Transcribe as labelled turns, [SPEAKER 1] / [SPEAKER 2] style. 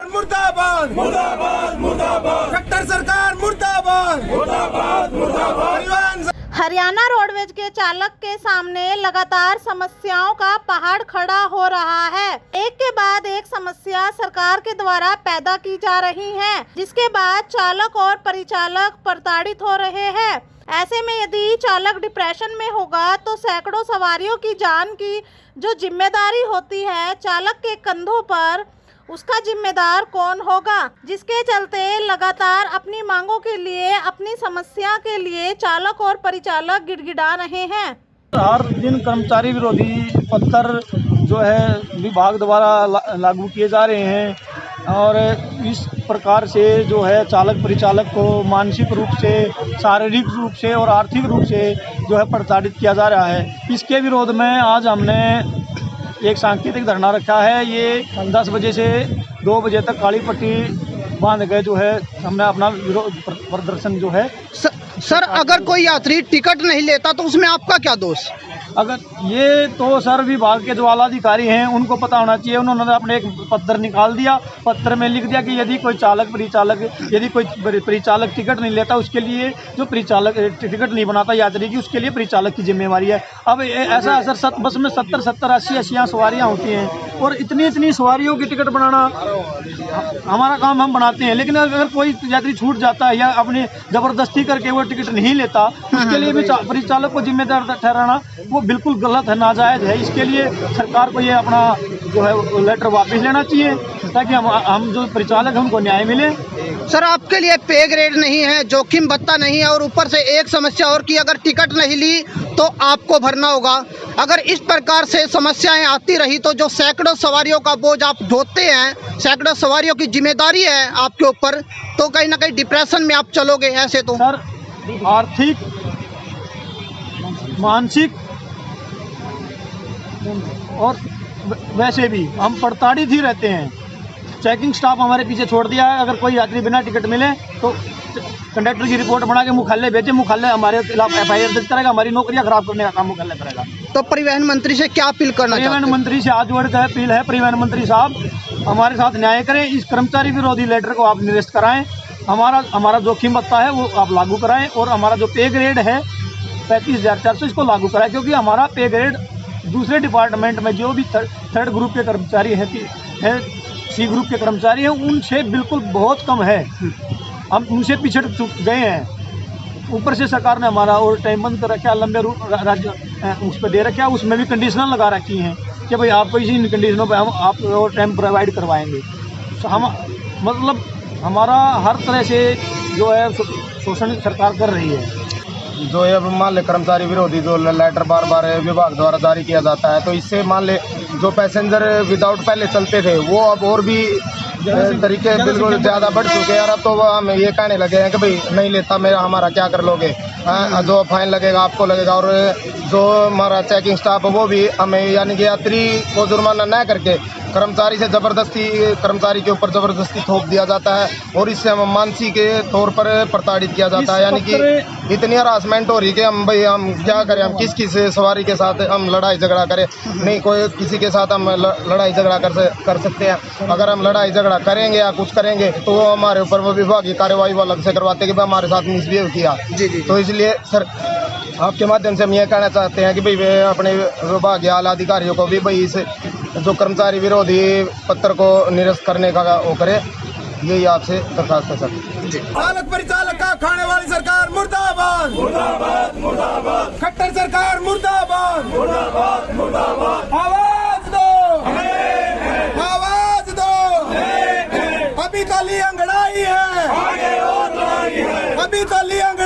[SPEAKER 1] मुर्दाबाद मुर्दाबाद मुर्दाबाद खट्टर सरकार मुर्दाबाद मुर्दाबाद मुर्दाबाद।
[SPEAKER 2] हरियाणा रोडवेज के चालक के सामने लगातार समस्याओं का पहाड़ खड़ा हो रहा है। एक के बाद एक समस्या सरकार के द्वारा पैदा की जा रही है, जिसके बाद चालक और परिचालक प्रताड़ित हो रहे हैं। ऐसे में यदि चालक डिप्रेशन में होगा तो सैकड़ों सवारियों की जान की जो जिम्मेदारी होती है चालक के कंधों पर, उसका जिम्मेदार कौन होगा? जिसके चलते लगातार अपनी मांगों के लिए, अपनी समस्या के लिए चालक और परिचालक गिड़गिड़ा रहे हैं।
[SPEAKER 3] हर दिन कर्मचारी विरोधी पत्र जो है विभाग द्वारा लागू किए जा रहे हैं और इस प्रकार से जो है चालक परिचालक को मानसिक रूप से, शारीरिक रूप से और आर्थिक रूप से जो है प्रताड़ित किया जा रहा है। इसके विरोध में आज हमने एक सांकेतिक धरना रखा है। ये 10 बजे से 2 बजे तक काली पट्टी बांध गए जो है हमने अपना विरोध प्रदर्शन जो है।
[SPEAKER 4] सर अगर कोई यात्री टिकट नहीं लेता तो उसमें आपका क्या दोष?
[SPEAKER 3] अगर ये तो सर विभाग के जो आला अधिकारी हैं उनको पता होना चाहिए। उन्होंने अपने एक पत्र निकाल दिया, पत्र में लिख दिया कि यदि कोई चालक परिचालक यदि कोई परिचालक टिकट नहीं लेता उसके लिए, जो परिचालक टिकट नहीं बनाता यात्री की, उसके लिए परिचालक की जिम्मेवारी है। अब ऐसा सर बस में 70, 80 सवारियाँ होती हैं और इतनी सवारियों की टिकट बनाना हमारा काम हम बनाते हैं, लेकिन अगर कोई यात्री छूट जाता है या अपनी ज़बरदस्ती करके वो टिकट नहीं लेता, उसके लिए भी परिचालक को जिम्मेदार ठहराना वो बिल्कुल गलत है, नाजायज़ है। इसके लिए सरकार को ये अपना जो है लेटर वापस लेना चाहिए ताकि हम जो परिचालक हैं उनको न्याय मिले।
[SPEAKER 4] सर आपके लिए पे ग्रेड नहीं है, जोखिम भत्ता नहीं है और ऊपर से एक समस्या और कि अगर टिकट नहीं ली तो आपको भरना होगा। अगर इस प्रकार से समस्याएं आती रही तो जो सैकड़ों सवारियों का बोझ आप ढोते हैं, सैकड़ों सवारियों की जिम्मेदारी है आपके ऊपर, तो कहीं ना कहीं डिप्रेशन में आप चलोगे। ऐसे तो
[SPEAKER 3] सर आर्थिक, मानसिक और वैसे भी हम प्रताड़ित ही रहते हैं। चेकिंग स्टाफ हमारे पीछे छोड़ दिया है। अगर कोई यात्री बिना टिकट मिले तो कंडक्टर की रिपोर्ट बना के मुख्यालय भेजे, मुख्यालय हमारे खिलाफ FIR दर्ज करेगा, हमारी नौकरियां खराब करने का काम मुख्यालय करेगा।
[SPEAKER 4] तो परिवहन मंत्री से क्या अपील करना चाहते हैं?
[SPEAKER 3] परिवहन मंत्री से हाथ जोड़ कर अपील है, परिवहन मंत्री साहब हमारे साथ न्याय करें। इस कर्मचारी विरोधी लेटर को आप निरस्त कराएं। हमारा जोखिम भत्ता है वो आप लागू कराएं और हमारा जो पे ग्रेड है 35,400 इसको लागू कराएं, क्योंकि हमारा पे ग्रेड दूसरे डिपार्टमेंट में जो भी थर्ड ग्रुप के कर्मचारी है C ग्रुप के कर्मचारी हैं उनसे बिल्कुल बहुत कम है। हम उनसे पिछड़ गए हैं। ऊपर से सरकार ने हमारा ओवर टाइम बंद कर रखा, लंबे राज्य उस पर दे रखा, उसमें भी कंडीशनल लगा रखी हैं कि भाई आपको इसी कंडीशनों पर हम आप ओवर टाइम प्रोवाइड करवाएंगे। तो हम मतलब हमारा हर तरह से जो है शोषण सरकार कर रही है।
[SPEAKER 5] जो ये मान ले कर्मचारी विरोधी जो लेटर बार बार विभाग द्वारा जारी किया जाता है, तो इससे मान ले जो पैसेंजर विदाउट पहले चलते थे वो अब और भी तरीके बिल्कुल ज़्यादा बढ़ चुके हैं। और अब तो हम ये कहने लगे हैं कि भाई नहीं लेता मेरा हमारा क्या कर लोगे, जो फाइन लगेगा आपको लगेगा। और जो हमारा चेकिंग स्टाफ वो भी हमें यानी कि यात्री को जुर्माना न करके कर्मचारी से ज़बरदस्ती, कर्मचारी के ऊपर ज़बरदस्ती थोप दिया जाता है और इससे हम मानसिक तौर पर प्रताड़ित किया जाता है। यानी कि इतनी हरासमेंट हो रही कि हम भाई हम क्या करें, हम किस सवारी के साथ हम लड़ाई झगड़ा करें? नहीं, कोई किसी के साथ हम लड़ाई झगड़ा कर सकते हैं। अगर हम लड़ाई झगड़ा करेंगे या कुछ करेंगे तो वो हमारे ऊपर वो विभागीय कार्यवाही वो अलग से करवाते हैं कि हमारे साथ मिसबिहेव किया। जी। तो इसलिए सर आपके माध्यम से हम ये कहना चाहते हैं कि भाई वे अपने विभागीय आला अधिकारियों को भी भाई इस जो कर्मचारी विरोधी पत्र को निरस्त करने का वो करे, यही आपसे दरखास्त है सर।
[SPEAKER 1] चालक परिचालक का खाने वाली सरकार मुर्दाबाद मुर्दाबाद मुर्दाबाद खट्टर सरकार मुर्दाबाद मुर्दाबाद मुर्दाबाद। आवाज दो, आवाज दो, अभी तो ली अंगड़ाई है, अभी तो ली अंगड़ाई